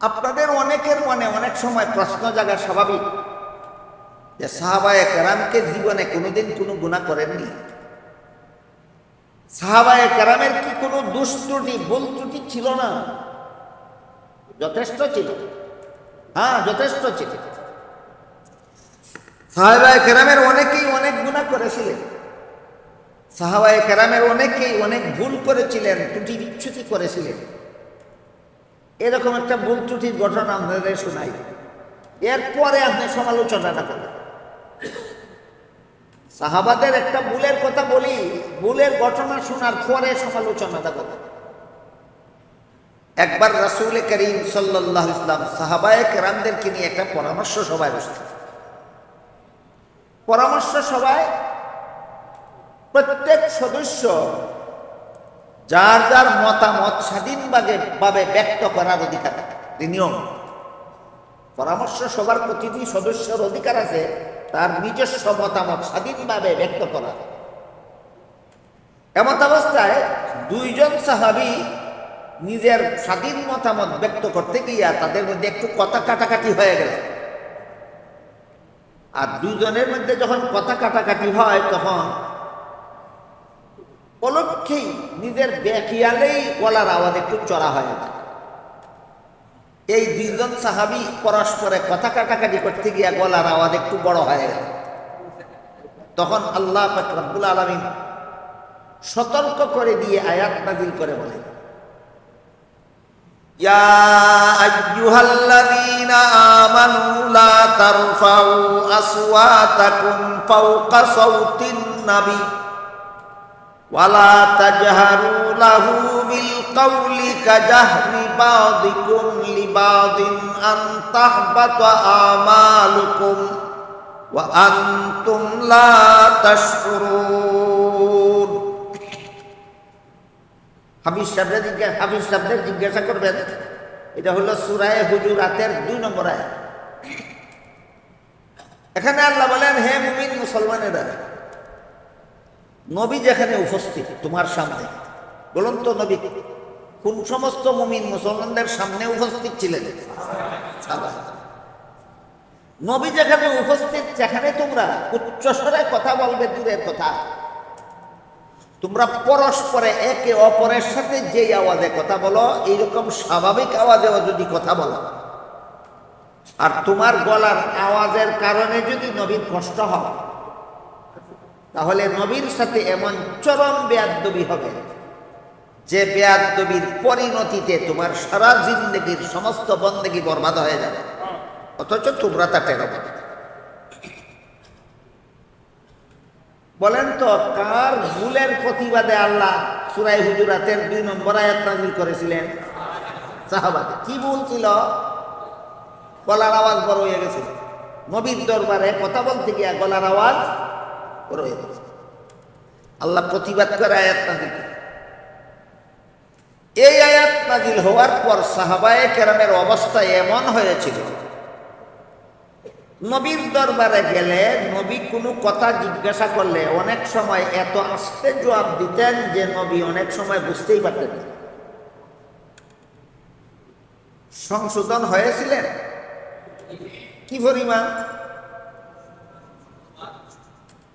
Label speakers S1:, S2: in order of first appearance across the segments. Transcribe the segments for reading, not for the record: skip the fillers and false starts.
S1: আপনাদের অনেকের মনে অনেক সময় প্রশ্ন জাগা স্বাভাবিক যে সাহাবায়ে কেরামকে জীবনে কোনোদিন কোনো গুনাহ করেননি? সাহাবায়ে কেরামের কি কোনো দোষ ত্রুটি ভুল ত্রুটি ছিল না? যথেষ্ট ছিল। হ্যাঁ, যথেষ্ট ছিল। সাহাবায়ে কেরামের অনেকেই অনেক গুনাহ করেছিলেন। সাহাবায়ে কেরামের অনেকেই অনেক ভুল করেছিলেন, ত্রুটি বিচ্যুতি করেছিলেন। এরকম একটা ভুল ত্রুটির ঘটনা আপনাদের শোনাই, এরপরে আপনি সমালোচনাটা করবেন। সাহাবাদের একটা ভুলের কথা বলি, ভুলের ঘটনা শোনার পরে সমালোচনাটা করবেন। একবার রাসূল করিম সাল্লাল্লাহু আলাইহি ওয়াসাল্লাম সাহাবায়ে কেরামদেরকে নিয়ে একটা পরামর্শ সভায় বসলেন। পরামর্শ সভায় প্রত্যেক সদস্য যার যার মতামত স্বাধীনভাবে ব্যক্ত করার অধিকার আছে। নিয়ম, পরামর্শ সভার প্রতিটি সদস্যের অধিকার আছে তার নিজস্ব মতামত স্বাধীনভাবে ব্যক্ত করার। এমত অবস্থায় দুইজন সাহাবী নিজের স্বাধীন মতামত ব্যক্ত করতে গিয়া তাদের মধ্যে একটু কথা কাটাকাটি হয়ে গেল। আর দুজনের মধ্যে যখন কথা কাটাকাটি হয় তখন অলক্ষেই নিজের বেখিয়ালেই গলার আওয়াজ একটু চড়া হয়ে যায়। এই দুইজন সাহাবী পরস্পরে কথা কাটাকাটি করতে গিয়া গলার আওয়াজ একটু বড় হয়ে গেল। তখন আল্লাহ পাক রব্বুল আলামিন সতর্ক করে দিয়ে আয়াত নাযিল করে বলেন, ইয়া আইয়ুহাল্লাযীনা আমানু লা তারফাউ আসওয়াতাকুম ফাওকা সাওতিন নাবী ওয়ালা তাজহারু লাহু বিল কাওলি কাজাহরি বাযিকুম লিবাযিন আন তাহবাতা আমালুকুম ওয়া আনতুম লা তাশকুরুন। হাফিজ সাহেবদের জিজ্ঞাসা করবেন, এটা হলো সূরা হুজুরাতের 2 নম্বর আয়াত। এখানে আল্লাহ বলেন, হে মুমিন মুসলমানেরা, নবী যেখানে উপস্থিত তোমার সামনে, বলুন তো নবী কোন সমস্ত মুমিন মুসলমানদের সামনে উপস্থিত ছিলেন? নবী যেখানে উপস্থিত সেখানে তোমরা উচ্চস্বরে কথা বলবে দূরের কথা। তোমরা পরস্পরে একে অপরের সাথে যে আওয়াজে কথা বলো এইরকম স্বাভাবিক আওয়াজেও যদি কথা বলো, আর তোমার গলার আওয়াজের কারণে যদি নবীর কষ্ট হয় তাহলে নবীর সাথে এমন চরম বেয়াদবি হবে যে বেয়াদবির পরিণতিতে তোমার সারা জিন্দেগির সমস্ত বন্দেগি বরবাদ হয়ে যাবে, অথচ তোমরা তা টের পাবে না। বলেন তো কার ভুলের প্রতিবাদে আল্লাহ সূরা হুজুরাতের 2 নম্বর আয়াত নাযিল করেছিলেন? সাহাবাদের। কি ভুল ছিল? গলার আওয়াজ বড় হয়ে গেছে। নবীর দরবারে কথা বলতে গিয়ে গলার আওয়াজ বড় হয়ে গেছে। আল্লাহ প্রতিবাদ করে আয়াত নাযিল করে। এই আয়াত নাযিল হওয়ার পর সাহাবায়ে কেরামের অবস্থা এমন হয়েছিল, নবীর দরবারে গেলে নবী কোনো কথা জিজ্ঞাসা করলে অনেক সময় এত আস্তে জবাব দিতেন যে নবী অনেক সময় বুঝতেই পারতেন না। সংশোধন হয়েছিলেন কি পরিমাণ?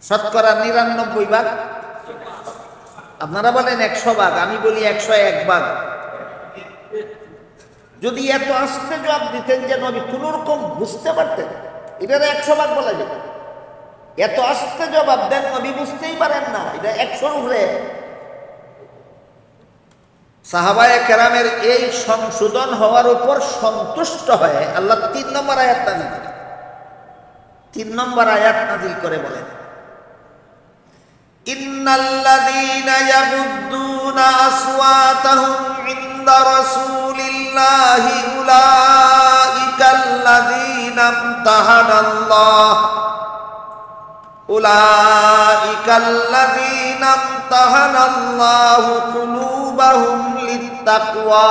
S1: শতকরা 99 ভাগ। আপনারা বলেন 100 ভাগ, আমি বলি 101 ভাগ। যদি এত আস্তে জবাব দিতেন যে নবী কোন রকম বুঝতে পারতেন, এটার 100 ভাগ বলা যেত। এত আস্তে জবাব দেন নবী বুঝতেই পারেন না, এটা 100-র উপরে। সাহাবায়ে কেরামের এই সংশোধন হওয়ার উপর সন্তুষ্ট হয়ে আল্লাহ 3 নম্বর আয়াত নাযিল করেন। 3 নম্বর আয়াত নাযিল করে বলেন, ইন্নাল্লাযীনা ইয়াগুদ্দুনা আসওয়াতাহুম ইনদা রাসূলিল্লাহি উলাইকাল্লাযীনা ইমতাহানাল্লাহু কুলুবাহুম লিত্তাকওয়া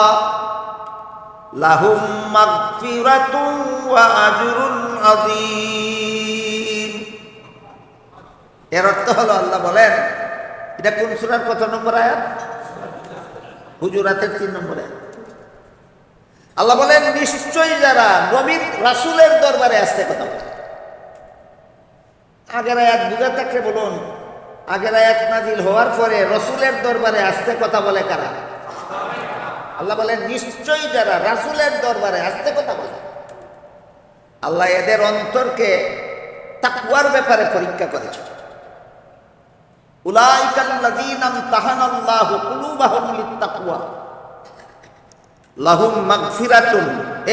S1: লাহুম মাগফিরাতুন ওয়া আজরুন আযীম। এর অর্থ হলো, আল্লাহ বলেন, এটা কোন সূরার কত নম্বর আয়াত? হুজুরাতের 3 নম্বর আয়াত। আল্লাহ বলেন নিশ্চয়ই যারা নবীর রাসূলের দরবারে আসতে কথা বলে। আগের আয়াত বুঝে থাকলে বলুন, আগের আয়াত নাজিল হওয়ার পরে রাসূলের দরবারে আসতে কথা বলে কারা? আল্লাহ বলেন নিশ্চয়ই যারা রাসূলের দরবারে আসতে কথা বলে। আল্লাহ এদের অন্তরকে তাকওয়ার ব্যাপারে পরীক্ষা করেছে। উলাইকাল্লাযীনা ইমতাহানাল্লাহু কুলুবাহুম লিত্তাকওয়া লাহুম মাগফিরাতুন।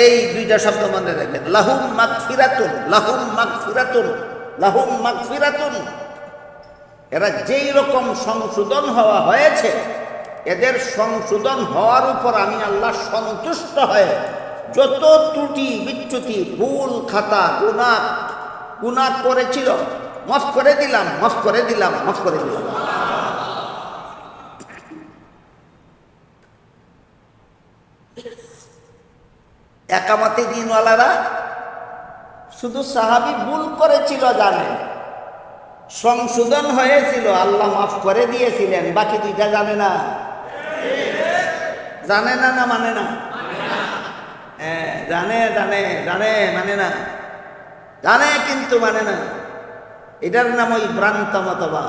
S1: এই দুইটা শব্দ মনে রাখবেন, লাহুম মাগফিরাতুন, লাহুম মাগফিরাতুন, লাহুম মাগফিরাতুন। এরা যেই রকম সংশোধন হওয়া হয়েছে, এদের সংশোধন হওয়ার উপর আমি আল্লাহ সন্তুষ্ট হয়ে যত ত্রুটি বিচ্যুতি ভুল খাতা গুনাহ করেছিল মাফ করে দিলাম, মাফ করে দিলাম, মাফ করে দিলাম। একামতে দিনওয়ালারা শুধু সাহাবী ভুল করেছিল জানে, সংশোধন হয়েছিল, আল্লাহ মাফ করে দিয়েছিলেন, বাকি দুইটা জানে না। জানে না, না মানে না? হ্যাঁ, জানে জানে জানে, মানে না, জানে কিন্তু মানে না। এটার নাম ওই ভ্রান্ত মতবাদ।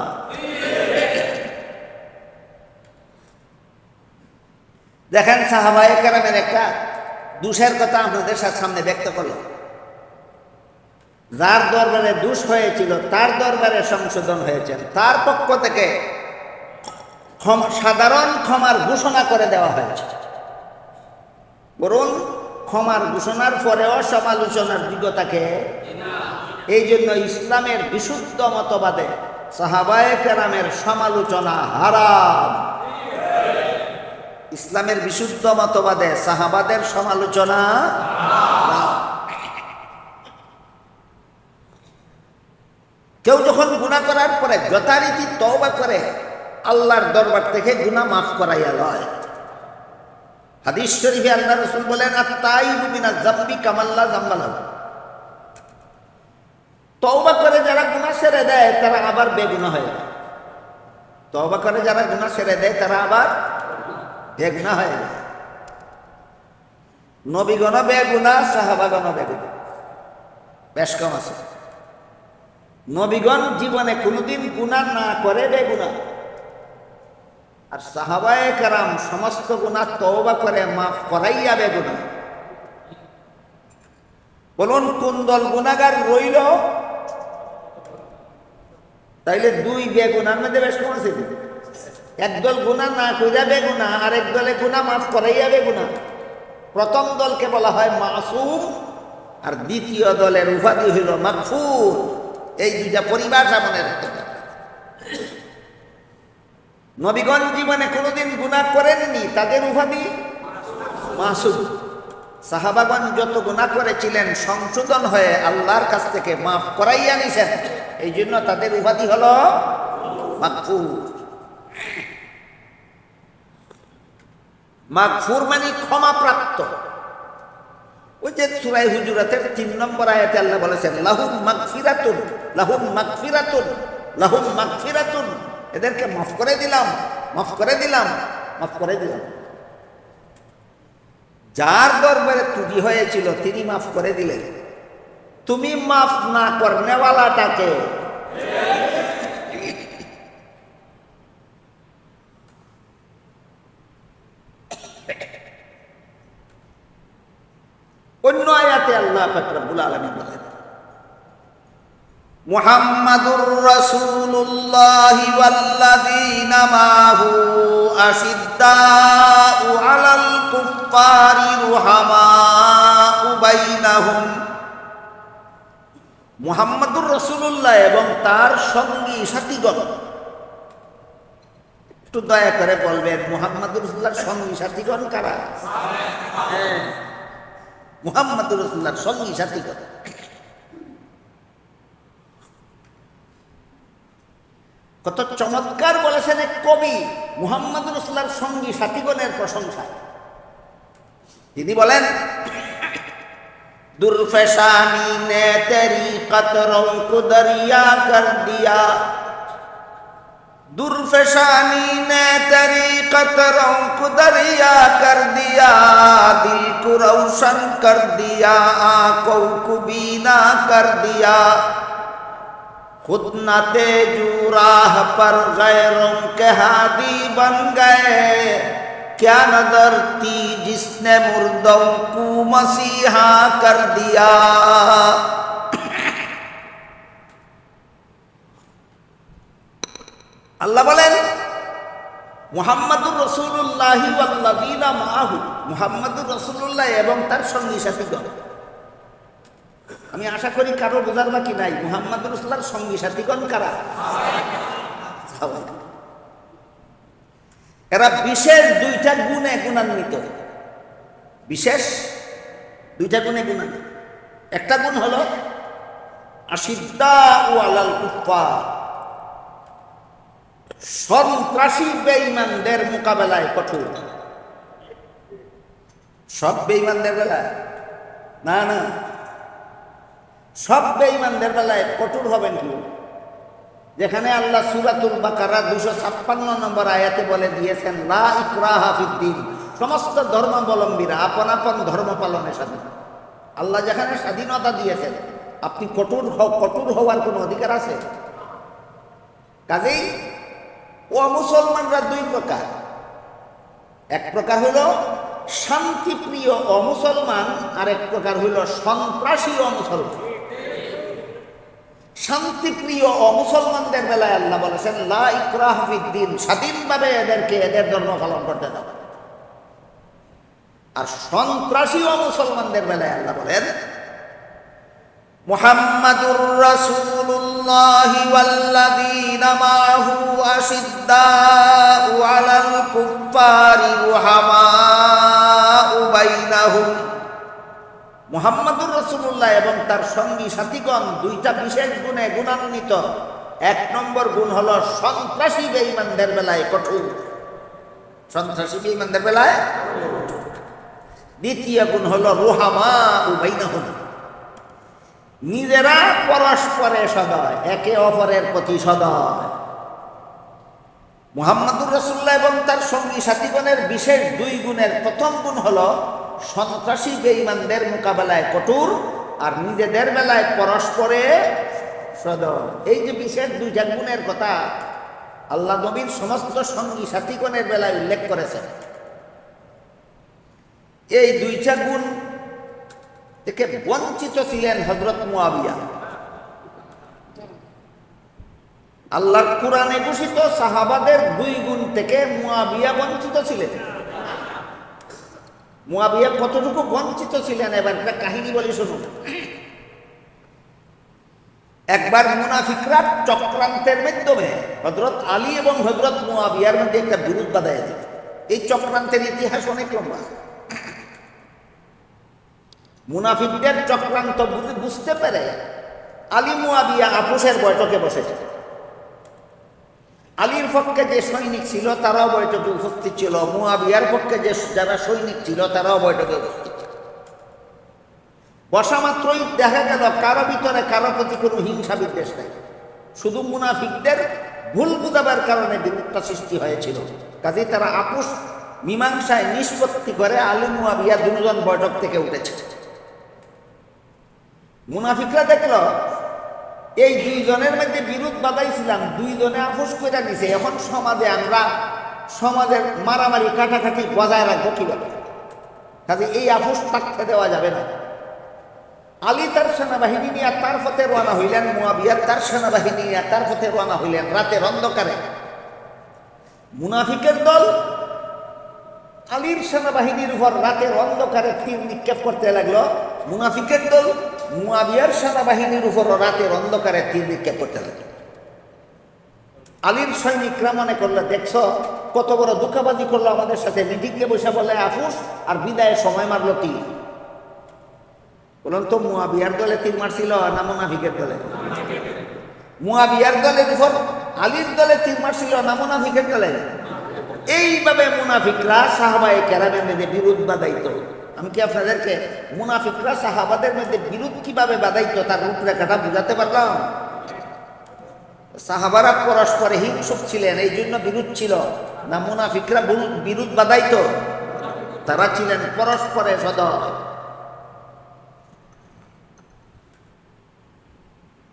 S1: দেখেন সাহাবায়ে কেরামের একটা দোষের কথা আপনাদের সামনে ব্যক্ত করলো। যার দরবারে দোষ হয়েছিল তার দরবারে সংশোধন হয়েছে, তার পক্ষ থেকে সাধারণ ক্ষমার ঘোষণা করে দেওয়া হয়েছে। বরং ক্ষমার ঘোষণার পরেও সমালোচনার যোগ্যতাকে, এই জন্য ইসলামের বিশুদ্ধ মতবাদে সাহাবায়ে কেরামের সমালোচনা হারাম। ইসলামের বিশুদ্ধ মতবাদে সাহাবাদের সমালোচনা হারাম। কেউ যখন গুনাহ করার পরে যথারীতি তওবা করে আল্লাহর দরবার থেকে গুনাহ মাফ করাইয়া লয়। হাদিস শরীফে আল্লাহ রাসূল বলেন, আত-তাইবু মিনাজ যামবি কামাল্লা যামবা লাহু। তওবা করে যারা গুনাহ ছেড়ে দেয় তারা আবার বেগুনাহ হয়ে যায়। তওবা করে যারা গুনাহ ছেড়ে দেয় তারা আবার বেগুনাহ হয়ে যায়। নবীগণ বেগুনাহ, সাহাবাগণ বেগুনাহ, বেশ কম আছে। নবীগণ জীবনে কোনোদিন গুনাহ না করে বেগুনাহ, আর সাহাবায়ে কেরাম সমস্ত গুনাহ তওবা করে মাফ করাইয়া বেগুনাহ। বলুন কোন দল গুনাহগার রইল? তাইলে দুই বেগুনার মধ্যে বেশ কম আছে। একদল গুনাহ না কইরা বেগুনাহ, আর এক দলে গুনাহ মাফ করাইয়া বেগুনাহ। প্রথম দলকে বলা হয় মাসুম, আর দ্বিতীয় দলের উপাধি হইল মাগফুর। এই দুইটা পরিভাষা মনে রাখতে হবে। নবীগণ জীবনে কোনোদিন গুনাহ করেননি, তাদের উপাধি মাসুম। সাহাবাগণ যত গুনাহ করেছিলেন সংশোধন হয়ে আল্লাহর কাছ থেকে মাফ করাইয়া নিছেন, এই জন্য তাদের উপাধি হলো মাগফুর। মাগফুর মানে ক্ষমাপ্রাপ্ত। ওই যে সূরা হুজুরাতের ৩ নম্বর আয়াতে আল্লাহ বলেছেন, লাহুম মাগফিরাতুন, লাহুম মাগফিরাতুন, লাহুম মাগফিরাতুন। এদেরকে মাফ করে দিলাম, মাফ করে দিলাম, মাফ করে দিলাম। যার দরবারে ত্রুটি হয়েছিল তিনি মাফ করে দিলেন। তুমি মাফ না করনেওয়ালাটাকে অন্য আয়াতে আল্লাহ পাক রব্বুল আলামিন বলেন, মুহাম্মাদুর রাসূলুল্লাহ ওয়াল্লাযীনা মাহু আশিদ্দাউ আলাল কুফফারি রুহামাউ বাইনাহুম। মুহাম্মাদুর রাসূলুল্লাহ এবং তার সঙ্গী সাথীগণ। একটু দয়া করে বলবেন মুহাম্মাদুর রাসূলুল্লাহর সঙ্গী সাথীগণ কারা? হ্যাঁ, মুহাম্মাদুর রাসূলুল্লাহর সঙ্গী সাথীগণ। কত চমৎকার বলেছেন এক কবি মুহাম্মাদুর রাসূলুল্লাহর সঙ্গী সাথীগণের প্রশংসা। তিনি বলেন, দুরফেশানি নে তেরি কতরোं को दरिया कर दिया, दुर्फशानी ने तेरी कतरों को दरिया कर दिया, दिल को रोशन कर दिया, आंखों को बीना कर दिया। खुद न तेजू राह पर गैरों के हादी बन गए, क्या नजर थी जिसने मुर्दों को मसीहा कर दिया। আল্লাহ বলেন মুহাম্মাদুর রাসূলুল্লাহ ওয়াল্লাযীনা মাআহু, মুহাম্মাদুর রাসূলুল্লাহ এবং তার সঙ্গী সাথীগণ। আমি আশা করি কারো বোঝার বাকি নাই, মুহাম্মাদুর রাসূলুল্লাহর সঙ্গী সাথীগণ কারা? এরা বিশেষ দুইটা গুণে গুণান্বিত, বিশেষ দুইটা গুণে গুণান্বিত। একটা গুণ হলো আশিদ্দাউ আলাল কুফফার, সন্ত্রাসী বেঈমানদের মোকাবেলায় কঠোর। সব বেঈমানদের বেলায় না, না, সব বেঈমানদের বেলায় কঠোর হবেন কি? যেখানে আল্লাহ সূরাতুল বাকারা 256 নম্বর আয়াতে বলে দিয়েছেন লা ইকরাহা ফিদ্দীন, সমস্ত ধর্মাবলম্বীরা আপন আপন ধর্ম পালনে স্বাধীন। আল্লাহ যেখানে স্বাধীনতা দিয়েছেন, আপনি কঠোর হওয়ার কোনো অধিকার আছে? কাজেই ও মুসলমানরা দুই প্রকার, এক প্রকার হইল শান্তিপ্রিয় অমুসলমান, আর এক প্রকার হইল সন্ত্রাসী অমুসলমান। শান্তিপ্রিয় অমুসলমানদের বেলায় আল্লাহ বলেছেন লা ইকরাহা ফিদ্দীন, স্বাধীনভাবে এদেরকে এদের ধর্ম পালন করতে দাও। আর সন্ত্রাসী অমুসলমানদের বেলায় আল্লাহ বলেন মুহাম্মাদুর রাসূলুল্লাহি ওয়াল্লাযীনা মাআহু আশিদ্দাউ আলাল কুফফারি রুহামাউ বাইনাহুম। মুহাম্মাদুর রাসূলুল্লাহ এবং তার সঙ্গী সাথীগণ দুইটা বিশেষ গুণে গুণান্বিত। এক নম্বর গুণ হলো সন্ত্রাসী বেঈমানদের বেলায় কঠোর, সন্ত্রাসী বেঈমানদের বেলায়। দ্বিতীয় গুণ হলো রুহামাউ বাইনাহুম, নিজেরা পরস্পরে সদয়, একে অপরের প্রতি সদয়। মুহাম্মাদুর রাসূলুল্লাহ এবং তার সঙ্গী সাথীগণের বিশেষ দুই গুণের প্রথম গুণ হলো সন্ত্রাসী বেঈমানদের মোকাবেলায় কঠোর, আর নিজেদের বেলায় পরস্পরে সদয়। এই যে বিশেষ দুইটা গুণের কথা আল্লাহ নবীর সমস্ত সঙ্গী সাথীগণের বেলায় উল্লেখ করেছেন। এই দুইটা গুণ থেকে বঞ্চিত ছিলেন হযরত মুয়াবিয়া। আল্লাহর কোরআনে ঘোষিত সাহাবাদের দুই গুণ থেকে মুয়াবিয়া বঞ্চিত ছিলেন। মুয়াবিয়া কতটুকু বঞ্চিত ছিলেন এবার একটা কাহিনী বলি শুনুন। একবার মুনাফিকরা চক্রান্তের মাধ্যমে হযরত আলী এবং হযরত মুয়াবিয়ার মধ্যে একটা বিরোধ বাঁধায় দিল। এই চক্রান্তের ইতিহাস অনেক লম্বা। মুনাফিকদের চক্রান্ত বুঝতে পেরে আলী মুয়াবিয়া আপোষের বৈঠকে বসেছে। আলীর পক্ষে যে সৈনিক ছিল তারাও বৈঠকে উপস্থিত ছিল, মুয়াবিয়ার পক্ষে যে যারা সৈনিক ছিল তারাও বৈঠকে উপস্থিত ছিল। বসা মাত্রই দেখা গেল কারো ভিতরে কারো প্রতি কোনো হিংসা বিদ্বেষ নেই, শুধু মুনাফিকদের ভুল বুঝাবার কারণে বিরোধটা সৃষ্টি হয়েছিল। কাজেই তারা আপোষ মীমাংসায় নিষ্পত্তি করে আলী মুয়াবিয়া দুজন বৈঠক থেকে উঠেছে। মুনাফিকরা দেখল এই দুইজনের মধ্যে বিরোধ বাঁধাইছিলাম, দুইজনে আপোষ করে নিছে, এখন সমাজে আমরা সমাজের মারামারি কাটাকাটি বজায় রাখবো কিভাবে? কাজে এই আপোষ থাকতে দেওয়া যাবে না। আলী তার সেনাবাহিনী নিয়ে তার পথে রওনা হইলেন, মুয়াবিয়া তার সেনাবাহিনী নিয়ে তার পথে রওনা হইলেন রাতের অন্ধকারে। মুনাফিকের দল আলীর সেনাবাহিনীর উপর রাতের অন্ধকারে তীর নিক্ষেপ করতে লাগলো, মুনাফিকের দল মুয়াবিয়ার সেনাবাহিনীর উপর রাতের অন্ধকারে তীর নিক্ষেপ করতে লাগলো। আলীর সৈনিকরা মনে করলো দেখছো কত বড় ধোঁকাবাজি করলো আমাদের সাথে, মিটিংয়ে বসে বলে আপোষ আর বিদায়ের সময় মারলো তীর। বলুন তো মুয়াবিয়ার দলে তীর মারছিল না মুনাফিকের দলে? মুয়াবিয়ার দলের উপর আলীর দলে তীর মারছিল না মুনাফিকের দলে? এইভাবে মুনাফিকরা সাহাবায়ে কেরামের মধ্যে বিরোধ বাঁধাইত। আমি কি আপনাদেরকে মুনাফিকরা সাহাবাদের মধ্যে বিরোধ কিভাবে বাঁধাইত তার রূপরেখাটা বুঝাতে পারলাম? সাহাবারা পরস্পরে হিংসুক ছিলেন, এই জন্য বিরোধ ছিল না? মুনাফিকরা বিরোধ বাধাইতো? তারা ছিলেন পরস্পরে সদয়।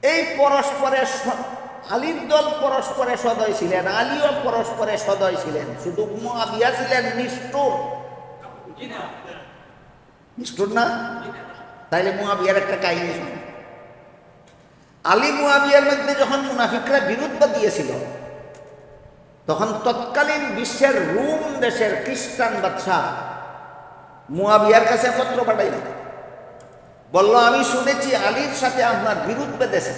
S1: এই পরস্পরে আলীর দল পরস্পরে সদয় ছিলেন, আলীও পরস্পরে সদয় ছিলেন, শুধু মুআবিয়া ছিলেন নিষ্ঠুর। নিষ্ঠুর না? তাইলে মুআবিয়ার একটা কাহিনী শুনুন। আলী মুআবিয়ার মধ্যে যখন মুনাফিকরা বিরোধ বাঁধিয়েছিল, তখন তৎকালীন বিশ্বের রোম দেশের খ্রিস্টান বাদশাহ মুআবিয়ার কাছে পত্র পাঠাইল, বলল আমি শুনেছি আলীর সাথে আপনার বিরোধ বেঁধেছে,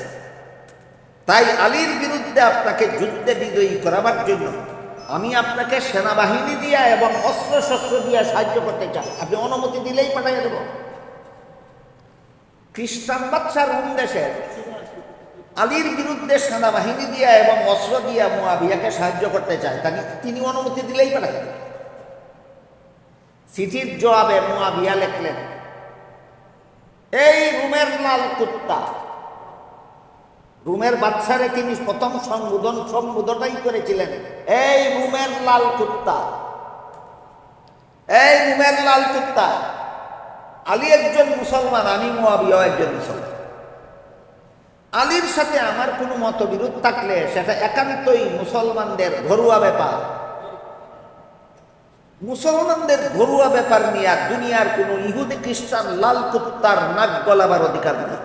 S1: তাই আলীর বিরুদ্ধে আপনাকে যুদ্ধে বিজয়ী করাবার জন্য আমি আপনাকে সেনাবাহিনী দিয়া এবং অস্ত্র শস্ত্র দিয়ে সাহায্য করতে চাই, আপনি অনুমতি দিলেই পাঠাই দেব। খ্রিস্টান বাদশাহ রোম দেশের আলীর বিরুদ্ধে সেনাবাহিনী দিয়া এবং অস্ত্র দিয়া মুআবিয়াকে সাহায্য করতে চায়, তিনি অনুমতি দিলেই পাঠাই দেবেন। চিঠির জবাবে মুআবিয়া লিখলেন, এই রোমের লাল কুত্তা, রোমের বাদশারে তিনি প্রথম সম্বোধনটাই করেছিলেন, এই রোমের লাল কুত্তা, এই রোমের লাল কুত্তা, আলী একজন মুসলমান, আমি মুআবিয়া একজন মুসলমান। আলীর সাথে আমার কোনো মতবিরোধ থাকলে সেটা একান্তই মুসলমানদের ঘরোয়া ব্যাপার। মুসলমানদের ঘরোয়া ব্যাপার নিয়ে দুনিয়ার কোনো ইহুদি খ্রিস্টান লাল কুত্তার নাক গলাবার অধিকার নেই।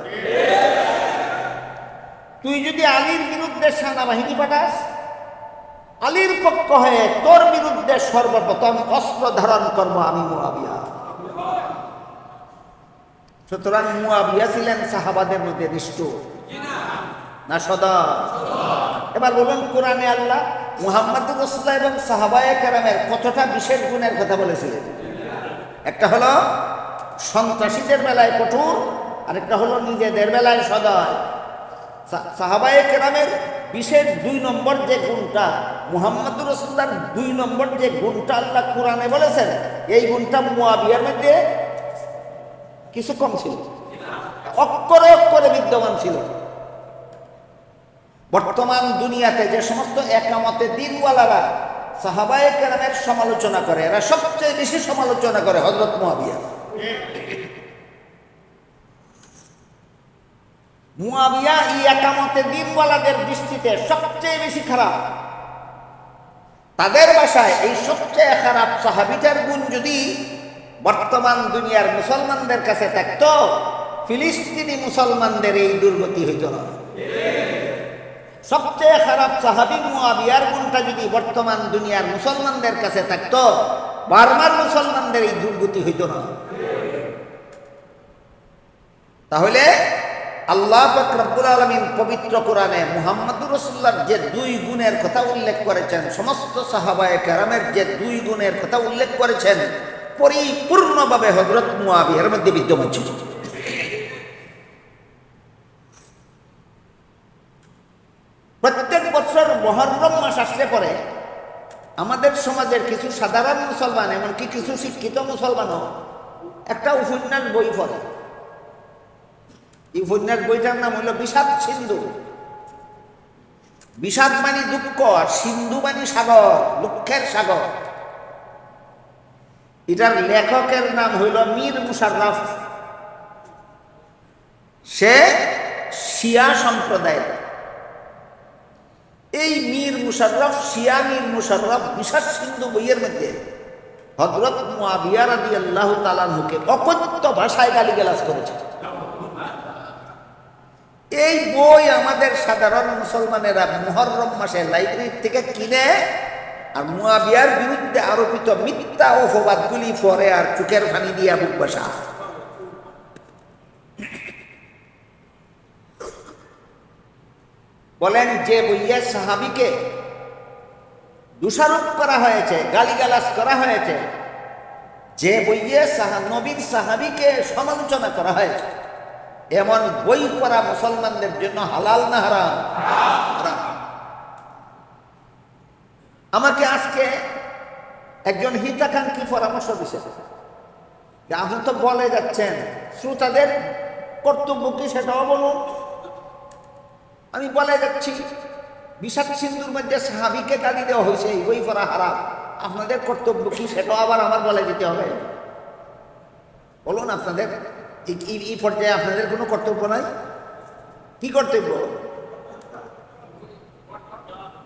S1: তুই যদি আলীর বিরুদ্ধে সেনাবাহিনী পাঠাস, আলীর পক্ষ হয়ে তোর বিরুদ্ধে সর্বপ্রথম অস্ত্র ধারণ করবো আমি মুআবিয়া। সুতরাং মুআবিয়া ছিলেন সাহাবাদের মধ্যে নিষ্ঠুর না সদয়? এবার বলুন, কোরআনে আল্লাহ মুহাম্মদুর রাসূলুল্লাহ এবং সাহাবায়ে কেরামের কতটা বিশেষ গুণের কথা বলেছিলেন? একটা হলো সন্ত্রাসীদের বেলায় কঠোর, আরেকটা হলো নিজেদের বেলায় সদয়। সাহাবায়ে কেরামের বিশেষ 2 নম্বর যে গুণটা, মুহাম্মদুর রাসূলুল্লাহর 2 নম্বর যে গুণটা আল্লাহ কোরআনে বলেছেন, এই গুণটা মুআবিয়ার মধ্যে কিছু কম ছিল, অক্ষরে অক্ষরে বিদ্যমান ছিল। বর্তমান দুনিয়াতে যে সমস্ত একামতে দিনওয়ালারা সাহাবায়ে কেরামের সমালোচনা করে, এরা সবচেয়ে বেশি সমালোচনা করে হযরত মুআবিয়া। মুআবিয়া এই একামতে দিনওয়ালাদের দৃষ্টিতে সবচেয়ে বেশি খারাপ। তাদের ভাষায় এই সবচেয়ে খারাপ সাহাবীটার গুণ যদি বর্তমান দুনিয়ার মুসলমানদের কাছে থাকতো, ফিলিস্তিনি মুসলমানদের এই দুর্গতি হইত না। সবচেয়ে খারাপ সাহাবী মুআবিয়ার গুণটা যদি বর্তমান দুনিয়ার মুসলমানদের কাছে থাকতো, বার্মার মুসলমানদের এই দুর্গতি হইত না। তাহলে আল্লাহ পাক রব্বুল আলামিন পবিত্র কোরআনে মুহাম্মদুর রাসূলুল্লাহর যে 2 গুণের কথা উল্লেখ করেছেন, সমস্ত সাহাবায়ে কেরামের যে 2 গুণের কথা উল্লেখ করেছেন, পরিপূর্ণভাবে হযরত মুআবিয়ার মধ্যে বিদ্যমান ছিল। প্রত্যেক বছর মুহররম মাস আসলে পরে আমাদের সমাজের কিছু সাধারণ মুসলমান, এমনকি কিছু শিক্ষিত মুসলমানও একটা উপন্যাস বই পড়ে। এই উপন্যাস বইটার নাম হলো বিষাদ সিন্ধু। বিষাদ মানে দুঃখ, আর সিন্ধু মানে সাগর, দুঃখের সাগর। এটার লেখকের নাম হইল মীর মুশাররফ। সে শিয়া সম্প্রদায়ের। এই মীর মুশাররফ, শিয়া মীর মুশাররফ বিষাদ সিন্ধু বইয়ের মধ্যে হযরত মুআবিয়া রাদিয়াল্লাহু তাআলা আনহুকে অকথ্য ভাষায় গালিগালাজ করেছে। এই বই আমাদের সাধারণ মুসলমানেরা মুহররম মাসে লাইব্রেরি থেকে কিনে আর মুআবিয়ার বিরুদ্ধে আরোপিত মিথ্যা অপবাদগুলি পড়ে আর চোখের পানি দিয়ে বুক বাসা। বলেন, যে বইয়ে সাহাবীকে দোষারোপ করা হয়েছে, গালিগালাজ করা হয়েছে, যে বইয়ে নবীর সাহাবীকে সমালোচনা করা হয়েছে, এমন বই পড়া মুসলমানদের জন্য হালাল না হারাম? হারাম। আমাকে আজকে একজন হিতাকাঙ্ক্ষী পরামর্শ দিয়েছে যে আপনি তো বলে যাচ্ছেন, শ্রোতাদের কর্তব্য কি সেটাও বলুন। আমি বলে যাচ্ছি, বিষাদ সিন্ধুর মধ্যে সাহাবীকে গালি দেওয়া হয়েছে, এই বই পড়া হারাম, আপনাদের কর্তব্য কি সেটাও আবার আমার বলে দিতে হবে? বলুন আপনাদের এই পর্যায়ে আপনাদের কোনো কর্তব্য নাই? কি কর্তব্য?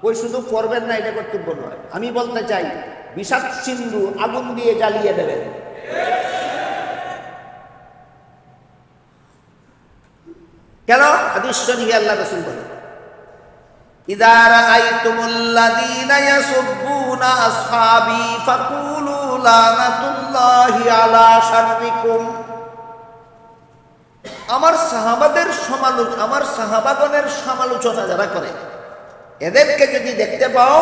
S1: ওই শুধু পড়বেন না, এটা কর্তব্য নয়। আমি বলতে চাই বিষাদ সিন্ধু আগুন দিয়ে জ্বালিয়ে দেবেন। কেন? হাদিস শরীফে আল্লাহ রাসূল বলেন, ইযা রাআইতুমুল্লাযীনা ইয়াসুব্বুনা আসহাবী ফাকুলু লানাতুল্লাহি আলা শাররিকুম। আমার সাহাবাগণের সমালোচনা যারা করে, এদেরকে যদি দেখতে পাও,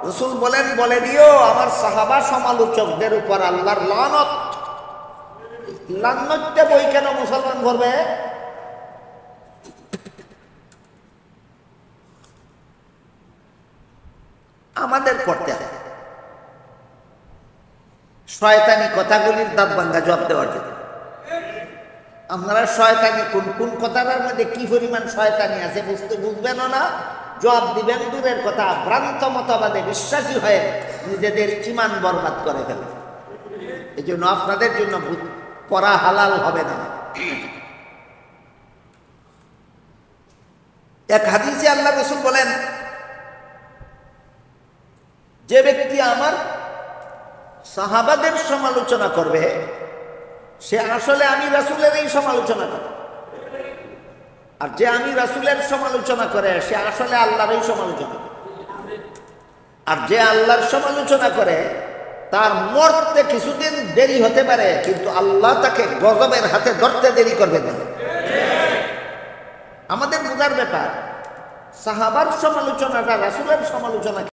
S1: রাসূল বলেন বলে দিও আমার সাহাবা সমালোচকদের উপর আল্লাহর লানত। লানতটা বই কেন মুসলমান করবে? আমাদের করতে হয় শয়তানি কথাগুলির দাঁত ভাঙ্গা জবাব দেওয়ার জন্য। আপনারা শয়তানি কোন কোন কথাটার মধ্যে কি পরিমাণ শয়তানি আছে বুঝবেনও না, জবাব দিবেন দূরের কথা, ভ্রান্ত মতবাদে বিশ্বাসী হয়ে নিজেদের ঈমান বরবাদ করে ফেলে। এই জন্য আপনাদের জন্য পড়া হালাল হবে না। এক হাদিসে আল্লাহ রাসূল বলেন, যে ব্যক্তি আমার সাহাবাদের সমালোচনা করবে সে আসলে আমি রাসূলের এই সমালোচনা করে, আর যে আমি রাসূলের সমালোচনা করে সে আসলে আল্লাহর এই সমালোচনা করে। আর যে আল্লাহর সমালোচনা করে তার মরতে কিছুদিন দেরি হতে পারে, কিন্তু আল্লাহ তাকে গজবের হাতে ধরতে দেরি করবে না। আমাদের বোঝার ব্যাপার, সাহাবার সমালোচনাটা রাসূলের সমালোচনা